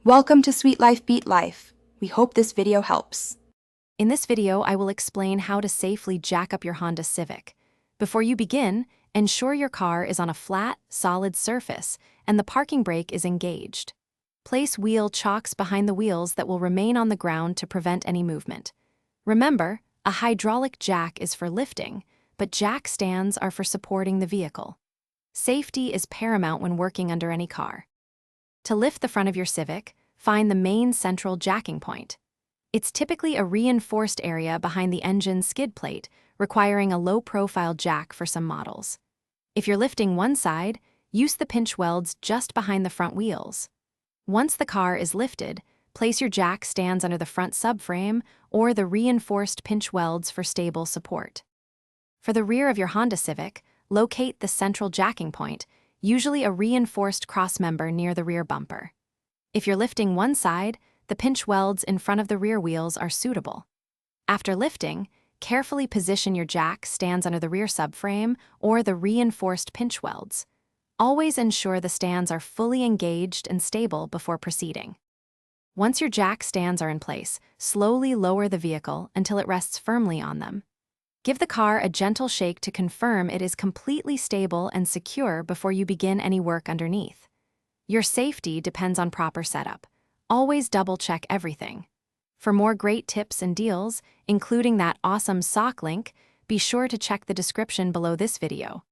Welcome to Sweet Life Beat Life. We hope this video helps. In this video, I will explain how to safely jack up your Honda Civic. Before you begin, ensure your car is on a flat, solid surface and the parking brake is engaged. Place wheel chocks behind the wheels that will remain on the ground to prevent any movement. Remember, a hydraulic jack is for lifting, but jack stands are for supporting the vehicle. Safety is paramount when working under any car. To lift the front of your Civic, find the main central jacking point. It's typically a reinforced area behind the engine's skid plate, requiring a low-profile jack for some models. If you're lifting one side, use the pinch welds just behind the front wheels. Once the car is lifted, place your jack stands under the front subframe or the reinforced pinch welds for stable support. For the rear of your Honda Civic, locate the central jacking point, usually a reinforced crossmember near the rear bumper. If you're lifting one side, the pinch welds in front of the rear wheels are suitable. After lifting, carefully position your jack stands under the rear subframe or the reinforced pinch welds. Always ensure the stands are fully engaged and stable before proceeding. Once your jack stands are in place, slowly lower the vehicle until it rests firmly on them. Give the car a gentle shake to confirm it is completely stable and secure before you begin any work underneath. Your safety depends on proper setup. Always double-check everything. For more great tips and deals, including that awesome sock link, be sure to check the description below this video.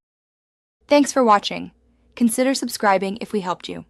Thanks for watching. Consider subscribing if we helped you.